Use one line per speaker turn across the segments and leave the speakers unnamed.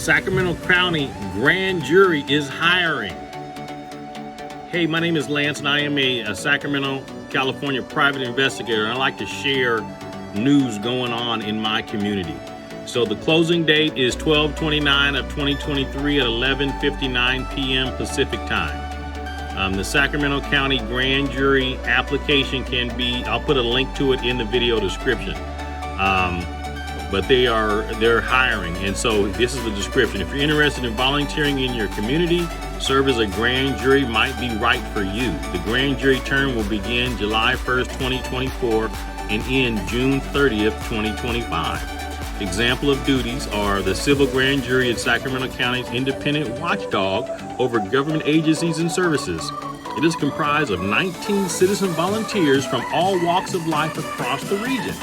Sacramento County Grand Jury is hiring. Hey, my name is Lance and I am a Sacramento, California private investigator, and I like to share news going on in my community. So the closing date is 12/29 of 2023 at 11:59 p.m. Pacific time. The Sacramento County Grand Jury application can be, I'll put a link to it in the video description. But they're hiring, and so this is the description. If you're interested in volunteering in your community, serve as a grand jury might be right for you. The grand jury term will begin July 1st, 2024 and end June 30th, 2025. Example of duties are the civil grand jury in Sacramento County's independent watchdog over government agencies and services. It is comprised of 19 citizen volunteers from all walks of life across the region.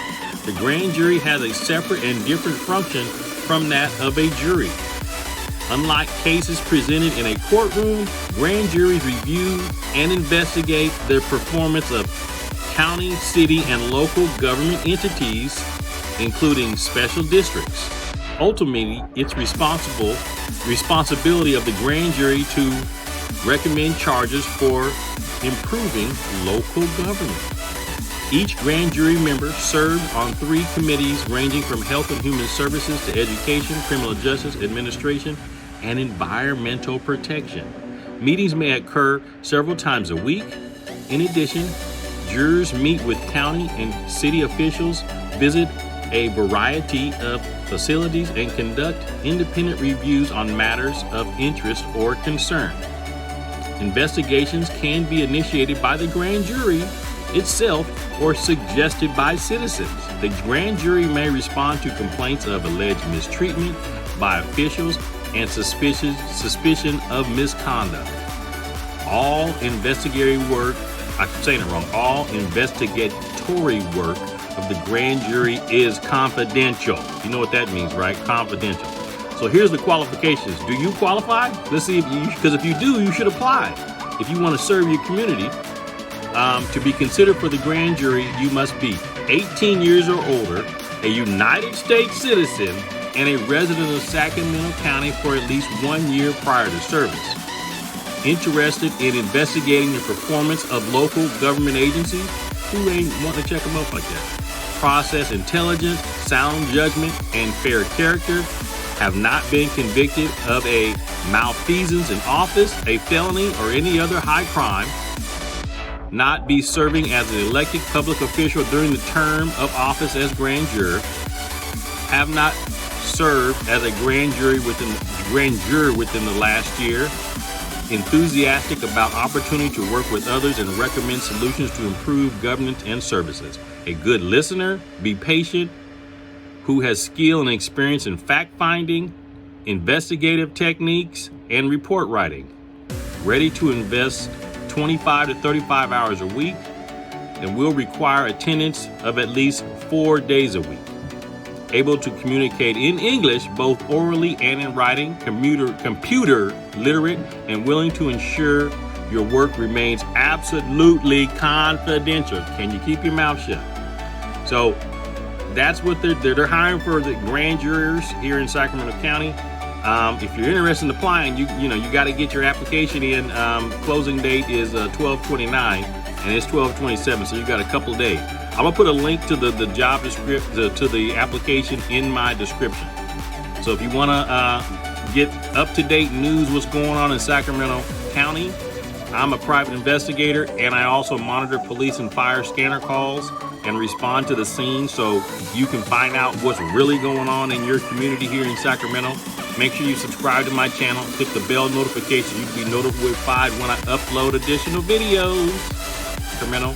The grand jury has a separate and different function from that of a jury. Unlike cases presented in a courtroom, grand juries review and investigate the performance of county, city, and local government entities, including special districts. Ultimately, it's responsibility of the grand jury to recommend charges for improving local government. Each grand jury member serves on 3 committees ranging from health and human services to education, criminal justice, administration, and environmental protection. Meetings may occur several times a week. In addition, jurors meet with county and city officials, visit a variety of facilities, and conduct independent reviews on matters of interest or concern. Investigations can be initiated by the grand jury itself or suggested by citizens. The grand jury may respond to complaints of alleged mistreatment by officials and suspicion of misconduct. All investigatory work of the grand jury is confidential. You know what that means, right? Confidential. So here's the qualifications. Do you qualify? Let's see because if you do, you should apply. If you want to serve your community, to be considered for the grand jury, you must be 18 years or older, a United States citizen, and a resident of Sacramento County for at least 1 year prior to service. Interested in investigating the performance of local government agencies? Who ain't want to check them up like that? Process intelligence, sound judgment, and fair character, have not been convicted of a malfeasance in office, a felony, or any other high crime, not be serving as an elected public official during the term of office as grand juror, have not served as a grand juror within the last year, enthusiastic about opportunity to work with others and recommend solutions to improve governance and services, a good listener, be patient, who has skill and experience in fact-finding, investigative techniques, and report writing, ready to invest 25 to 35 hours a week, and will require attendance of at least 4 days a week. Able to communicate in English, both orally and in writing, computer literate, and willing to ensure your work remains absolutely confidential. Can you keep your mouth shut? So that's what they're hiring for, the grand jurors here in Sacramento County. If you're interested in applying, you got to get your application in. Closing date is 12/29 and it's 12/27, so you got a couple of days. I'm gonna put a link to the job description to the application in my description. So if you want to get up-to-date news, what's going on in Sacramento County, I'm a private investigator, and I also monitor police and fire scanner calls and respond to the scene, so you can find out what's really going on in your community here in Sacramento. Make sure you subscribe to my channel, click the bell notification. You'll be notified when I upload additional videos. Sacramento.